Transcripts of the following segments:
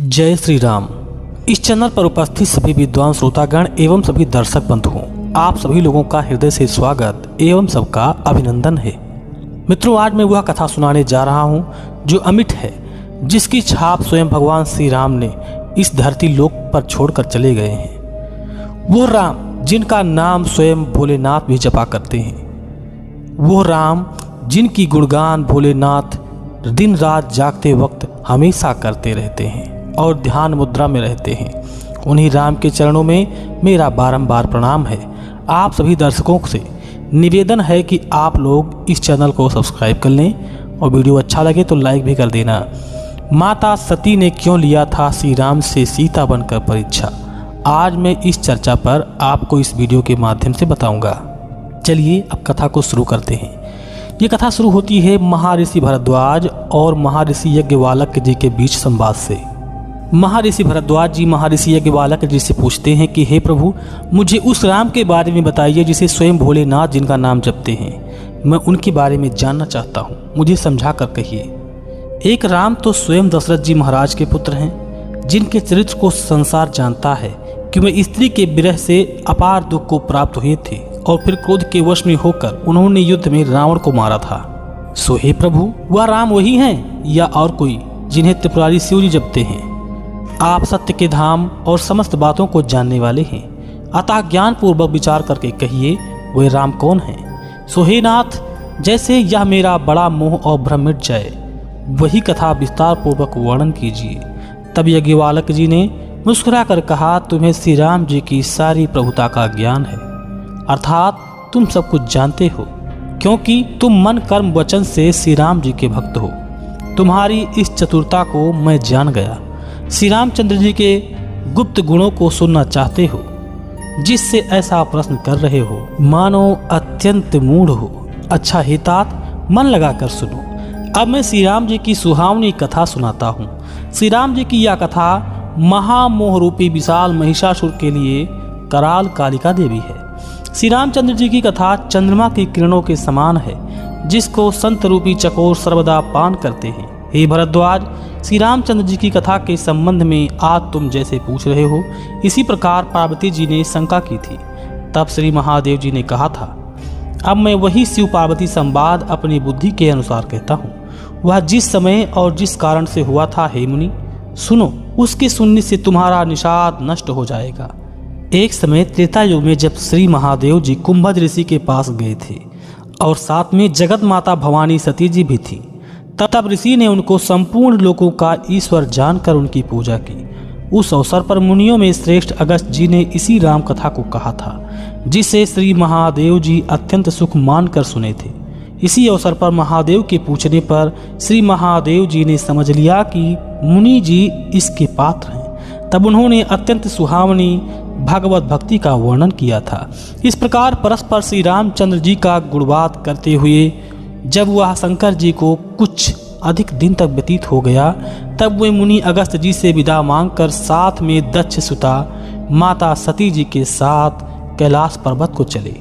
जय श्री राम। इस चैनल पर उपस्थित सभी विद्वान श्रोतागण एवं सभी दर्शक बंधुओं, आप सभी लोगों का हृदय से स्वागत एवं सबका अभिनंदन है। मित्रों, आज मैं वह कथा सुनाने जा रहा हूं जो अमिट है, जिसकी छाप स्वयं भगवान श्री राम ने इस धरती लोक पर छोड़कर चले गए हैं। वो राम जिनका नाम स्वयं भोलेनाथ भी जपा करते हैं, वो राम जिनकी गुणगान भोलेनाथ दिन रात जागते वक्त हमेशा करते रहते हैं और ध्यान मुद्रा में रहते हैं। उन्हीं राम के चरणों में मेरा बारंबार प्रणाम है। आप सभी दर्शकों से निवेदन है कि आप लोग इस चैनल को सब्सक्राइब कर लें और वीडियो अच्छा लगे तो लाइक भी कर देना। माता सती ने क्यों लिया था श्री राम से सीता बनकर परीक्षा, आज मैं इस चर्चा पर आपको इस वीडियो के माध्यम से बताऊंगा। चलिए अब कथा को शुरू करते हैं। ये कथा शुरू होती है महर्षि भरद्वाज और महर्षि यज्ञवालक जी के बीच संवाद से। महर्षि भरद्वाज जी महर्षि यज्ञवालक जी से पूछते हैं कि हे प्रभु, मुझे उस राम के बारे में बताइए जिसे स्वयं भोलेनाथ जिनका नाम जपते हैं। मैं उनके बारे में जानना चाहता हूँ, मुझे समझा कर कहिए। एक राम तो स्वयं दशरथ जी महाराज के पुत्र हैं, जिनके चरित्र को संसार जानता है कि वे स्त्री के विरह से अपार दुख को प्राप्त हुए थे और फिर क्रोध के वश में होकर उन्होंने युद्ध में रावण को मारा था। सो हे प्रभु, वह राम वही हैं या और कोई जिन्हें त्रिपुरारी शिव जी जपते हैं? आप सत्य के धाम और समस्त बातों को जानने वाले हैं, अतः ज्ञान पूर्वक विचार करके कहिए वे राम कौन हैं। सो हे नाथ, जैसे यह मेरा बड़ा मोह और भ्रम मिट जाए, वही कथा विस्तार पूर्वक वर्णन कीजिए। तब यज्ञवालक जी ने मुस्कुरा कर कहा, तुम्हें श्री राम जी की सारी प्रभुता का ज्ञान है, अर्थात तुम सब कुछ जानते हो, क्योंकि तुम मन कर्म वचन से श्री राम जी के भक्त हो। तुम्हारी इस चतुरता को मैं जान गया। श्री रामचंद्र जी के गुप्त गुणों को सुनना चाहते हो, जिससे ऐसा प्रश्न कर रहे हो मानो अत्यंत मूढ़ हो। अच्छा हे तात, मन लगाकर सुनो। अब मैं श्री राम जी की सुहावनी कथा सुनाता हूँ। श्री राम जी की यह कथा महामोह रूपी विशाल महिषासुर के लिए कराल कालिका देवी है। श्री रामचंद्र जी की कथा चंद्रमा की किरणों के समान है, जिसको संत रूपी चकोर सर्वदा पान करते हैं। हे भरद्वाज, श्री रामचंद्र जी की कथा के संबंध में आज तुम जैसे पूछ रहे हो, इसी प्रकार पार्वती जी ने शंका की थी। तब श्री महादेव जी ने कहा था, अब मैं वही शिव पार्वती संवाद अपनी बुद्धि के अनुसार कहता हूँ। वह जिस समय और जिस कारण से हुआ था, हे मुनि सुनो, उसके सुनने से तुम्हारा निषाद नष्ट हो जाएगा। एक समय त्रेता युग में जब श्री महादेव जी कुंभज ऋषि के पास गए थे और साथ में जगत माता भवानी सती जी भी थी, तब ऋषि ने उनको संपूर्ण लोकों का ईश्वर जानकर उनकी पूजा की। उस अवसर पर मुनियों में श्रेष्ठ अगस्त जी ने इसी राम कथा को कहा था, जिसे श्री महादेव जी अत्यंत सुख मानकर सुने थे। इसी अवसर पर महादेव के पूछने पर श्री महादेव जी ने समझ लिया कि मुनि जी इसके पात्र हैं। तब उन्होंने अत्यंत सुहावनी भगवत भक्ति का वर्णन किया था। इस प्रकार परस्पर श्री रामचंद्र जी का गुणवाद करते हुए जब वह शंकर जी को कुछ अधिक दिन तक व्यतीत हो गया, तब वे मुनि अगस्त जी से विदा मांगकर साथ में दक्ष सुता माता सती जी के साथ कैलाश पर्वत को चले।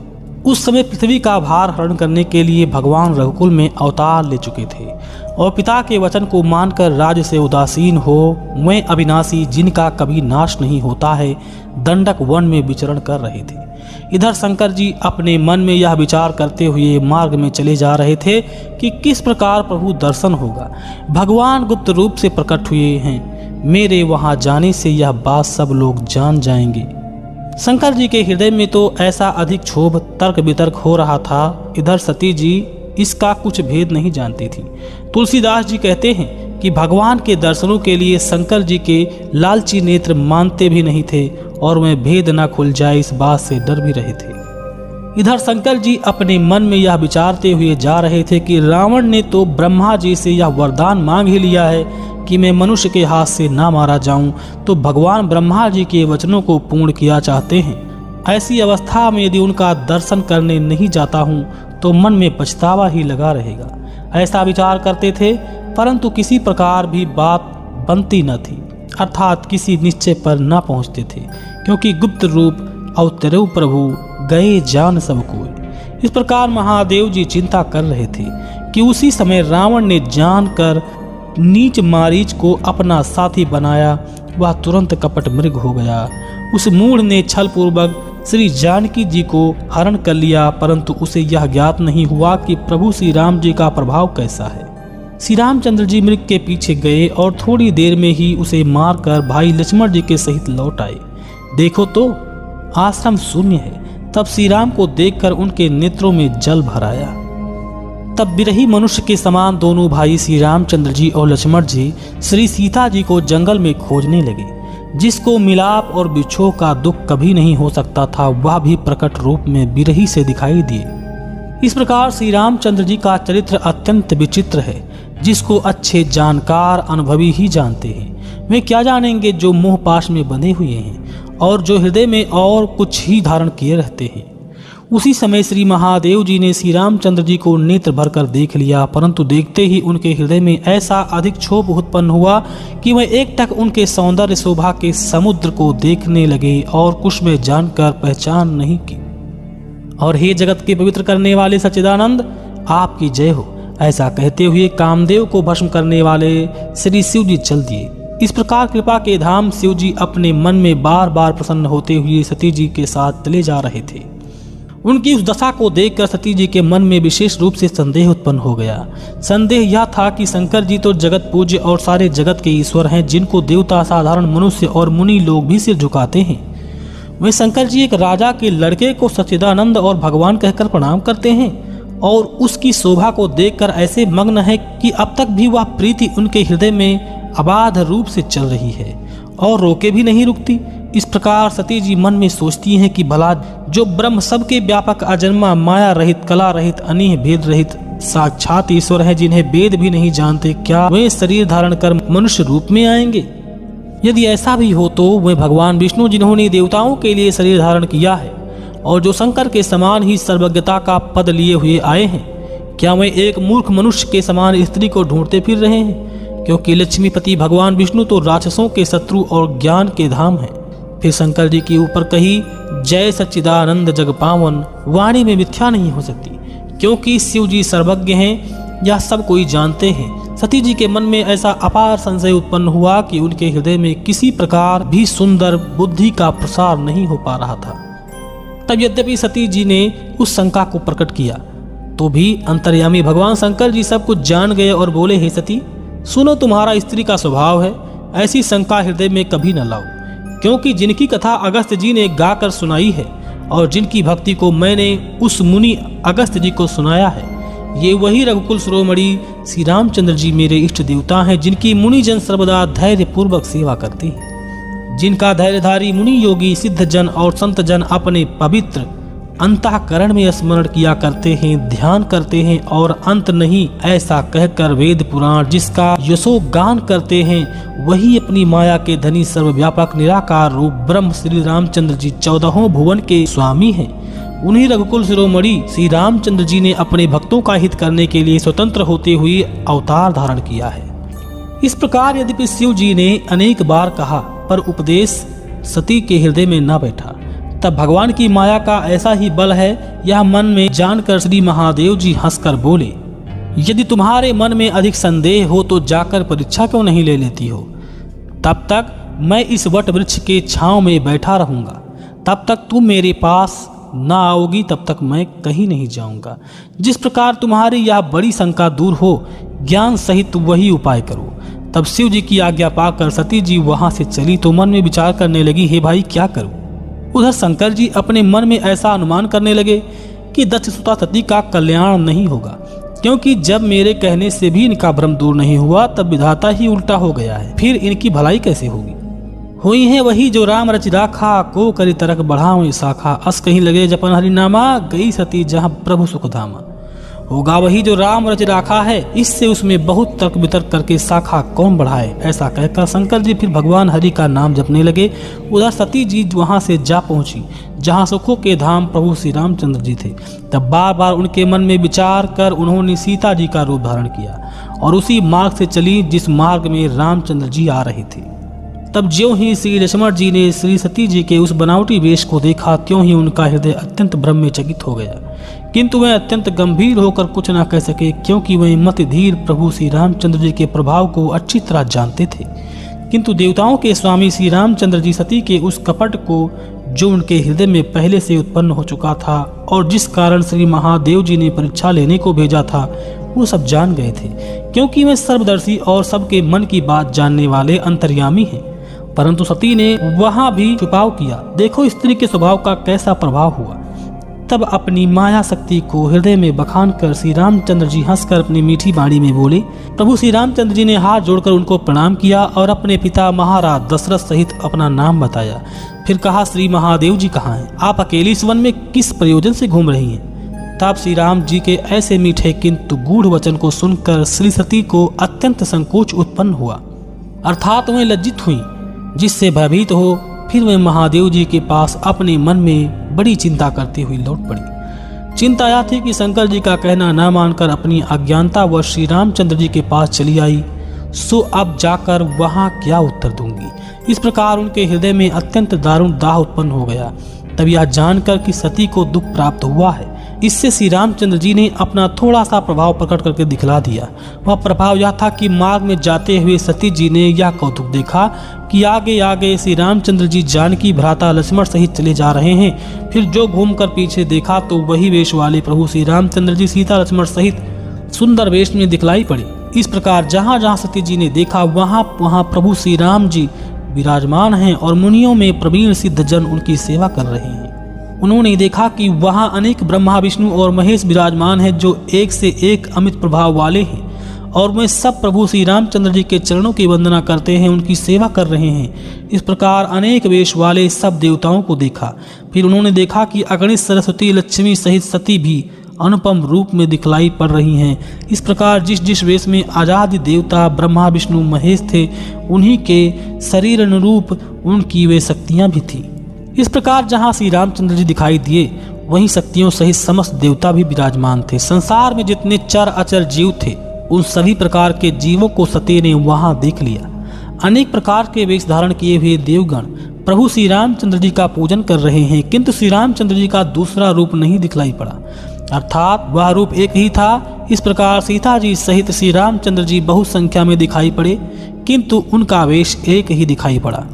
उस समय पृथ्वी का भार हरण करने के लिए भगवान रघुकुल में अवतार ले चुके थे और पिता के वचन को मानकर राज्य से उदासीन हो वे अविनाशी जिनका कभी नाश नहीं होता है दंडक वन में विचरण कर रहे थे। इधर शंकर जी अपने मन में यह विचार करते हुए मार्ग में चले जा रहे थे कि किस प्रकार प्रभु दर्शन होगा। भगवान गुप्त रूप से प्रकट हुए हैं, मेरे वहां जाने से यह बात सब लोग जान जाएंगे। शंकर जी के हृदय में तो ऐसा अधिक क्षोभ तर्क वितर्क हो रहा था, इधर सती जी इसका कुछ भेद नहीं जानती थी। तुलसीदास जी कहते हैं कि भगवान के दर्शनों के लिए शंकर जी के लालची नेत्र मानते भी नहीं थे और वे भेद न खुल जाए इस बात से डर भी रहे थे। इधर शंकर जी अपने मन में यह विचारते हुए जा रहे थे कि रावण ने तो ब्रह्मा जी से यह वरदान मांग ही लिया है कि मैं मनुष्य के हाथ से ना मारा जाऊं, तो भगवान ब्रह्मा जी के वचनों को पूर्ण किया चाहते हैं। ऐसी अवस्था में यदि उनका दर्शन करने नहीं जाता हूं तो मन में पछतावा ही लगा रहेगा। ऐसा विचार करते थे, परंतु किसी प्रकार भी बात बनती न थी, अर्थात किसी निश्चय पर न पहुंचते थे, क्योंकि गुप्त रूप अवतरे प्रभु गए जान सब कोई। इस प्रकार महादेव जी चिंता कर रहे थे कि उसी समय रावण ने जानकर नीच मारीच को अपना साथी बनाया, वह तुरंत कपट मृग हो गया। उस मूढ़ ने छल पूर्वक श्री जानकी जी को हरण कर लिया, परंतु उसे यह ज्ञात नहीं हुआ कि प्रभु श्री राम जी का प्रभाव कैसा है। श्री रामचंद्र जी मृग के पीछे गए और थोड़ी देर में ही उसे मारकर भाई लक्ष्मण जी के सहित लौट आए। देखो तो आश्रम शून्य है। तब श्री राम को देखकर उनके नेत्रों में जल भर आया। तब बिरही मनुष्य के समान दोनों भाई श्री रामचंद्र जी और लक्ष्मण जी श्री सीता जी को जंगल में खोजने लगे। जिसको मिलाप और बिछोह का दुख कभी नहीं हो सकता था, वह भी प्रकट रूप में बिरही से दिखाई दिए। इस प्रकार श्री रामचंद्र जी का चरित्र अत्यंत विचित्र है, जिसको अच्छे जानकार अनुभवी ही जानते हैं। वे क्या जानेंगे जो मोह पाश में बंधे हुए हैं और जो हृदय में और कुछ ही धारण किए रहते हैं। उसी समय श्री महादेव जी ने श्री रामचंद्र जी को नेत्र भरकर देख लिया, परंतु देखते ही उनके हृदय में ऐसा अधिक क्षोभ उत्पन्न हुआ कि वह एकटक उनके सौंदर्य शोभा के समुद्र को देखने लगे और कुछ में जानकर पहचान नहीं की। और हे जगत के पवित्र करने वाले सच्चिदानंद, आपकी जय हो, ऐसा कहते हुए कामदेव को भस्म करने वाले श्री शिव जी चल दिए। इस प्रकार कृपा के धाम शिव जी अपने मन में बार बार प्रसन्न होते हुए सती जी के साथ चले जा रहे थे। उनकी उस दशा को देखकर सती जी के मन में विशेष रूप से संदेह उत्पन्न हो गया। संदेह यह था कि शंकर जी तो जगत पूज्य और सारे जगत के ईश्वर हैं, जिनको देवता, साधारण मनुष्य और मुनि लोग भी सिर झुकाते हैं। वे शंकर जी एक राजा के लड़के को सच्चिदानंद और भगवान कहकर प्रणाम करते हैं और उसकी शोभा को देखकर ऐसे मग्न है कि अब तक भी वह प्रीति उनके हृदय में अबाध रूप से चल रही है और रोके भी नहीं रुकती। इस प्रकार सती जी मन में सोचती हैं कि भला जो ब्रह्म सबके व्यापक, अजन्मा, माया रहित, कला रहित, अनीह भेद रहित साक्षात ईश्वर है, जिन्हें वेद भी नहीं जानते, क्या वे शरीर धारण कर मनुष्य रूप में आएंगे? यदि ऐसा भी हो तो वे भगवान विष्णु, जिन्होंने देवताओं के लिए शरीर धारण किया है और जो शंकर के समान ही सर्वज्ञता का पद लिए हुए आए हैं, क्या वे एक मूर्ख मनुष्य के समान स्त्री को ढूंढते फिर रहे हैं? क्योंकि लक्ष्मीपति भगवान विष्णु तो राक्षसों के शत्रु और ज्ञान के धाम हैं। फिर शंकर जी के ऊपर कही जय सच्चिदानंद जग पावन वाणी में मिथ्या नहीं हो सकती, क्योंकि शिव जी सर्वज्ञ हैं, यह सब कोई जानते हैं। सती जी के मन में ऐसा अपार संशय उत्पन्न हुआ कि उनके हृदय में किसी प्रकार भी सुंदर बुद्धि का प्रसार नहीं हो पा रहा था। तब यद्यपि सती जी ने उस शंका को प्रकट किया, तो भी अंतर्यामी भगवान शंकर जी सब कुछ जान गए और बोले, हे सती, सुनो, तुम्हारा स्त्री का स्वभाव है, ऐसी शंका हृदय में कभी न लाओ, क्योंकि जिनकी कथा अगस्त्य जी ने गाकर सुनाई है और जिनकी भक्ति को मैंने उस मुनि अगस्त्य जी को सुनाया है, ये वही रघुकुल शिरोमणि श्री रामचंद्र जी मेरे इष्ट देवता हैं, जिनकी मुनि जन सर्वदा धैर्य पूर्वक सेवा करते हैं, जिनका धैर्यधारी मुनि योगी सिद्ध जन और संत जन अपने पवित्र अंतःकरण में स्मरण किया करते हैं, ध्यान करते हैं और अंत नहीं, ऐसा कहकर वेद पुराण जिसका यशो गान करते हैं, वही अपनी माया के धनी सर्वव्यापक निराकार रूप ब्रह्म श्री रामचंद्र जी 14 भुवन के स्वामी हैं। उन्हीं रघुकुल शिरोमणि श्री रामचंद्र जी ने अपने भक्तों का हित करने के लिए स्वतंत्र होते हुए अवतार धारण किया है। इस प्रकार यद्यपि शिव जी ने अनेक बार कहा, पर उपदेश सती के हृदय में न बैठा। तब भगवान की माया का ऐसा ही बल है, यह मन में जानकर श्री महादेव जी हंसकर बोले, यदि तुम्हारे मन में अधिक संदेह हो तो जाकर परीक्षा क्यों नहीं ले लेती हो? तब तक मैं इस वट वृक्ष के छांव में बैठा रहूंगा, तब तक तुम मेरे पास ना आओगी, तब तक मैं कहीं नहीं जाऊंगा। जिस प्रकार तुम्हारी यह बड़ी शंका दूर हो, ज्ञान सहित वही उपाय करो। तब शिव जी की आज्ञा पाकर सती जी वहां से चली तो मन में विचार करने लगी, हे भाई क्या करूं? उधर शंकर जी अपने मन में ऐसा अनुमान करने लगे कि दक्षसुता सती का कल्याण नहीं होगा, क्योंकि जब मेरे कहने से भी इनका भ्रम दूर नहीं हुआ, तब विधाता ही उल्टा हो गया है, फिर इनकी भलाई कैसे होगी? हुई है वही जो राम रचि राखा, को करी तरक बढ़ाओ शाखा, अस कहीं लगे जपन हरिनामा, गई सती जहाँ प्रभु सुख धामा। होगा वही जो राम रच राखा है, इससे उसमें बहुत तर्क वितर्क करके शाखा कौन बढ़ाए। ऐसा कहकर शंकर जी फिर भगवान हरि का नाम जपने लगे। उधर सती जी वहां से जा पहुंची जहां सुखों के धाम प्रभु श्री रामचंद्र जी थे। तब बार बार उनके मन में विचार कर उन्होंने सीता जी का रूप धारण किया और उसी मार्ग से चली जिस मार्ग में रामचंद्र जी आ रहे थे। तब ज्यों ही श्री लक्ष्मण जी ने श्री सती जी के उस बनावटी वेश को देखा, त्यों ही उनका हृदय अत्यंत भ्रम में चकित हो गया, किंतु वह अत्यंत गंभीर होकर कुछ न कह सके, क्योंकि वह मति धीर प्रभु श्री रामचंद्र जी के प्रभाव को अच्छी तरह जानते थे। किंतु देवताओं के स्वामी श्री रामचंद्र जी सती के उस कपट को, जो उनके हृदय में पहले से उत्पन्न हो चुका था और जिस कारण श्री महादेव जी ने परीक्षा लेने को भेजा था, वो सब जान गए थे, क्योंकि वे सर्वदर्शी और सबके मन की बात जानने वाले अंतर्यामी हैं। परंतु सती ने वहां भी छुपाव किया। देखो स्त्री के स्वभाव का कैसा प्रभाव हुआ। तब अपनी माया शक्ति को हृदय में बखान कर श्री रामचंद्र जी हंसकर अपनी मीठी वाणी में बोले। प्रभु श्री रामचंद्र जी ने हाथ जोड़कर उनको प्रणाम किया और अपने पिता महाराज दशरथ सहित अपना नाम बताया। फिर कहा, श्री महादेव जी कहाँ हैं? आप अकेली इस वन में किस प्रयोजन से घूम रही हैं? तब श्री राम जी के ऐसे मीठे किंतु गूढ़ वचन को सुनकर श्री सती को अत्यंत संकोच उत्पन्न हुआ, अर्थात वह लज्जित हुई, जिससे भयभीत हो फिर वह महादेव जी के पास अपने मन में बड़ी चिंता करती हुई लौट पड़ी। चिंता यह थी कि शंकर जी का कहना न मानकर अपनी अज्ञानता व श्री रामचंद्र जी के पास चली आई, सो अब जाकर वहां क्या उत्तर दूंगी। इस प्रकार उनके हृदय में अत्यंत दारुण दाह उत्पन्न हो गया। तब यह जानकर कि सती को दुख प्राप्त हुआ है, इससे श्री रामचंद्र जी ने अपना थोड़ा सा प्रभाव प्रकट करके दिखला दिया। वह प्रभाव यह था कि मार्ग में जाते हुए सती जी ने यह कौतुक देखा कि आगे आगे श्री रामचंद्र जी जानकी भ्राता लक्ष्मण सहित चले जा रहे हैं। फिर जो घूमकर पीछे देखा तो वही वेश वाले प्रभु श्री रामचंद्र जी सीता लक्ष्मण सहित सुंदर वेश में दिखलाई पड़े। इस प्रकार जहाँ जहाँ सती जी ने देखा वहाँ वहाँ प्रभु श्री राम जी विराजमान हैं और मुनियों में प्रवीण सिद्ध जन उनकी सेवा कर रहे हैं। उन्होंने देखा कि वहाँ अनेक ब्रह्मा विष्णु और महेश विराजमान हैं, जो एक से एक अमित प्रभाव वाले हैं, और वे सब प्रभु श्री रामचंद्र जी के चरणों की वंदना करते हैं, उनकी सेवा कर रहे हैं। इस प्रकार अनेक वेश वाले सब देवताओं को देखा। फिर उन्होंने देखा कि अगणित सरस्वती लक्ष्मी सहित सती भी अनुपम रूप में दिखलाई पड़ रही हैं। इस प्रकार जिस जिस वेश में आजाद देवता ब्रह्मा विष्णु महेश थे, उन्हीं के शरीर अनुरूप उनकी वे शक्तियां भी थीं। इस प्रकार जहाँ श्री रामचंद्र जी दिखाई दिए, वहीं शक्तियों सहित समस्त देवता भी विराजमान थे। संसार में जितने चर अचर जीव थे, उन सभी प्रकार के जीवों को सती ने वहां देख लिया। अनेक प्रकार के वेश धारण किए हुए देवगण प्रभु श्री रामचंद्र जी का पूजन कर रहे हैं, किंतु श्री रामचंद्र जी का दूसरा रूप नहीं दिखलाई पड़ा, अर्थात वह रूप एक ही था। इस प्रकार सीता जी सहित श्री रामचंद्र जी बहुत संख्या में दिखाई पड़े, किंतु उनका वेश एक ही दिखाई पड़ा।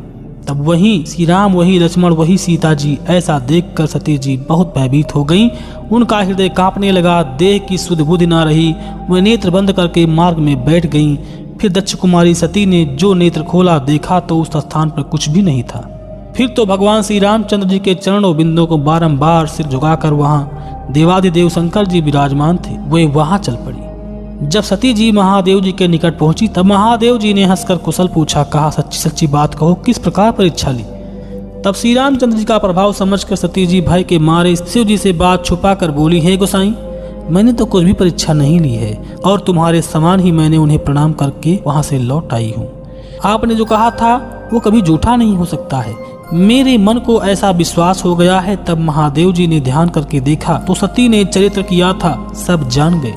तब वही श्री राम, वही लक्ष्मण, वही सीता जी, ऐसा देखकर सती जी बहुत भयभीत हो गईं। उनका हृदय कांपने लगा, देह की सुध बुद्धि न रही। वह नेत्र बंद करके मार्ग में बैठ गईं। फिर दक्ष कुमारी सती ने जो नेत्र खोला, देखा तो उस स्थान पर कुछ भी नहीं था। फिर तो भगवान श्री रामचंद्र जी के चरणों बिंदुओं को बारंबार सिर झुकाकर वहाँ देवादिदेव शंकर जी विराजमान थे, वे वहाँ चल पड़ी। जब सती जी महादेव जी के निकट पहुंची, तब महादेव जी ने हंसकर कुशल पूछा। कहा, सच्ची सच्ची बात कहो, किस प्रकार परीक्षा ली? तब श्री रामचंद्र जी का प्रभाव समझकर सती जी भय के मारे शिव जी से बात छुपा कर बोली, हे गोसाई, मैंने तो कुछ भी परीक्षा नहीं ली है, और तुम्हारे समान ही मैंने उन्हें प्रणाम करके वहां से लौट आई हूँ। आपने जो कहा था वो कभी झूठा नहीं हो सकता है। मेरे मन को ऐसा विश्वास हो गया है। तब महादेव जी ने ध्यान करके देखा तो सती ने चरित्र किया था, सब जान गए।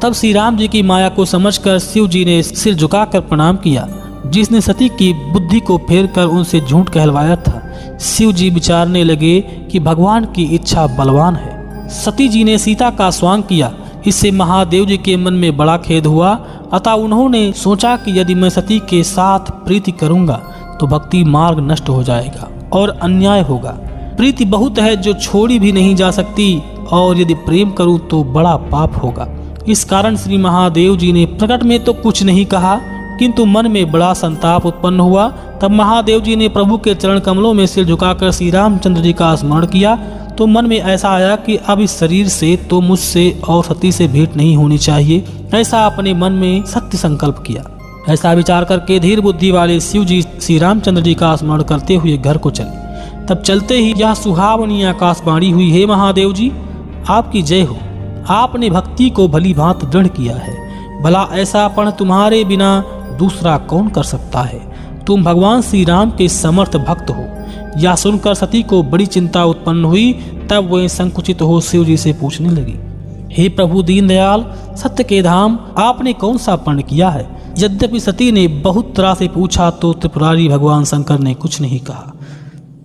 तब श्री राम जी की माया को समझकर शिव जी ने सिर झुकाकर प्रणाम किया, जिसने सती की बुद्धि को फेर कर उनसे झूठ कहलवाया था। शिव जी विचारने लगे कि भगवान की इच्छा बलवान है। सती जी ने सीता का स्वांग किया, इससे महादेव जी के मन में बड़ा खेद हुआ। अतः उन्होंने सोचा कि यदि मैं सती के साथ प्रीति करूंगा तो भक्ति मार्ग नष्ट हो जाएगा और अन्याय होगा। प्रीति बहुत है जो छोड़ी भी नहीं जा सकती, और यदि प्रेम करूं तो बड़ा पाप होगा। इस कारण श्री महादेव जी ने प्रकट में तो कुछ नहीं कहा, किंतु मन में बड़ा संताप उत्पन्न हुआ। तब महादेव जी ने प्रभु के चरण कमलों में सिर झुकाकर श्री रामचंद्र जी का स्मरण किया, तो मन में ऐसा आया कि अब इस शरीर से तो मुझसे और सती से भेंट नहीं होनी चाहिए। ऐसा अपने मन में सत्य संकल्प किया। ऐसा विचार करके धीर बुद्धि वाले शिव जी श्री रामचंद्र जी का स्मरण करते हुए घर को चले। तब चलते ही यह सुहावनी आकाशवाणी हुई, हे महादेव जी, आपकी जय हो। आपने भक्ति को भली भांति दृढ़ किया है। भला ऐसा पण तुम्हारे बिना दूसरा कौन कर सकता है? तुम भगवान श्री राम के समर्थ भक्त हो। यह सुनकर सती को बड़ी चिंता उत्पन्न हुई। तब वह संकुचित हो शिव जी से पूछने लगी, हे प्रभु दीनदयाल, सत्य के धाम, आपने कौन सा पण किया है? यद्यपि सती ने बहुत तरह से पूछा तो त्रिपुरारी भगवान शंकर ने कुछ नहीं कहा।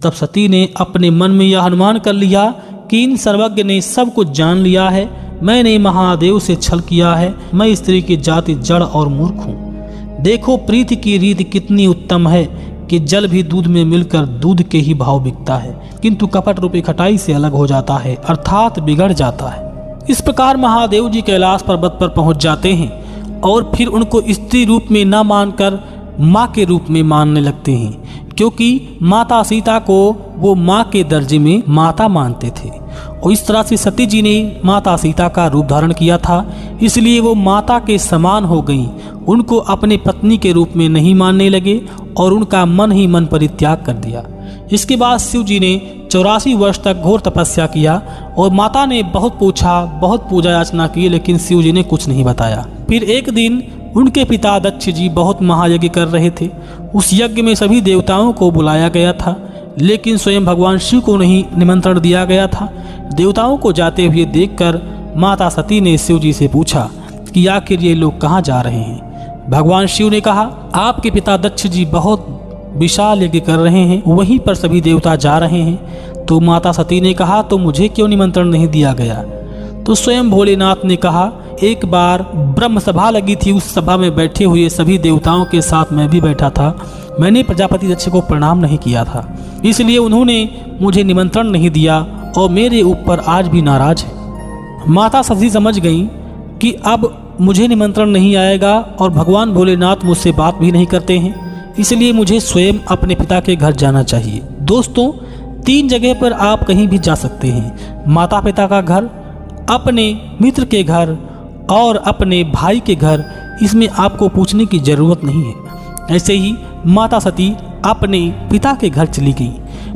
तब सती ने अपने मन में यह अनुमान कर लिया कि इन सर्वज्ञ ने सब कुछ जान लिया है, मैंने महादेव से छल किया है, मैं स्त्री की जाति जड़ और मूर्ख हूँ। देखो प्रीति की रीति कितनी उत्तम है कि जल भी दूध में मिलकर दूध के ही भाव बिकता है, किंतु कपट रूपी खटाई से अलग हो जाता है, अर्थात बिगड़ जाता है। इस प्रकार महादेव जी कैलाश पर्वत पर पहुंच जाते हैं और फिर उनको स्त्री रूप में न मानकर माँ के रूप में मानने लगते हैं, क्योंकि माता सीता को वो माँ के दर्जे में माता मानते थे। और इस तरह से सती जी ने माता सीता का रूप धारण किया था, इसलिए वो माता के समान हो गईं। उनको अपने पत्नी के रूप में नहीं मानने लगे और उनका मन ही मन परित्याग कर दिया। इसके बाद शिव जी ने 84 वर्ष तक घोर तपस्या किया और माता ने बहुत पूछा, बहुत पूजा याचना की, लेकिन शिव जी ने कुछ नहीं बताया। फिर एक दिन उनके पिता दक्ष जी बहुत महायज्ञ कर रहे थे। उस यज्ञ में सभी देवताओं को बुलाया गया था, लेकिन स्वयं भगवान शिव को नहीं निमंत्रण दिया गया था। देवताओं को जाते हुए देखकर माता सती ने शिव जी से पूछा कि आखिर ये लोग कहाँ जा रहे हैं। भगवान शिव ने कहा, आपके पिता दक्ष जी बहुत विशाल यज्ञ कर रहे हैं, वहीं पर सभी देवता जा रहे हैं। तो माता सती ने कहा, तो मुझे क्यों निमंत्रण नहीं दिया गया? तो स्वयं भोलेनाथ ने कहा, एक बार ब्रह्म सभा लगी थी, उस सभा में बैठे हुए सभी देवताओं के साथ मैं भी बैठा था। मैंने प्रजापति दक्ष को प्रणाम नहीं किया था, इसलिए उन्होंने मुझे निमंत्रण नहीं दिया और मेरे ऊपर आज भी नाराज है। माता सती समझ गई कि अब मुझे निमंत्रण नहीं आएगा और भगवान भोलेनाथ मुझसे बात भी नहीं करते हैं, इसलिए मुझे स्वयं अपने पिता के घर जाना चाहिए। दोस्तों, 3 जगह पर आप कहीं भी जा सकते हैं, माता पिता का घर, अपने मित्र के घर और अपने भाई के घर। इसमें आपको पूछने की जरूरत नहीं है। ऐसे ही माता सती अपने पिता के घर चली गई।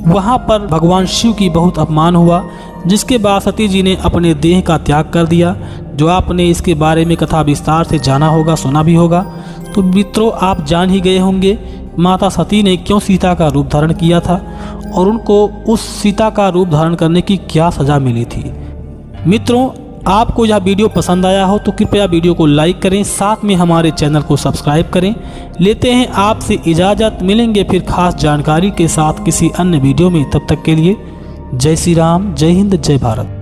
वहाँ पर भगवान शिव की बहुत अपमान हुआ, जिसके बाद सती जी ने अपने देह का त्याग कर दिया। जो आपने इसके बारे में कथा विस्तार से जाना होगा, सुना भी होगा। तो मित्रों, आप जान ही गए होंगे माता सती ने क्यों सीता का रूप धारण किया था और उनको उस सीता का रूप धारण करने की क्या सज़ा मिली थी। मित्रों, आपको यह वीडियो पसंद आया हो तो कृपया वीडियो को लाइक करें, साथ में हमारे चैनल को सब्सक्राइब करें। लेते हैं आपसे इजाज़त, मिलेंगे फिर खास जानकारी के साथ किसी अन्य वीडियो में। तब तक के लिए जय श्री राम, जय हिंद, जय भारत।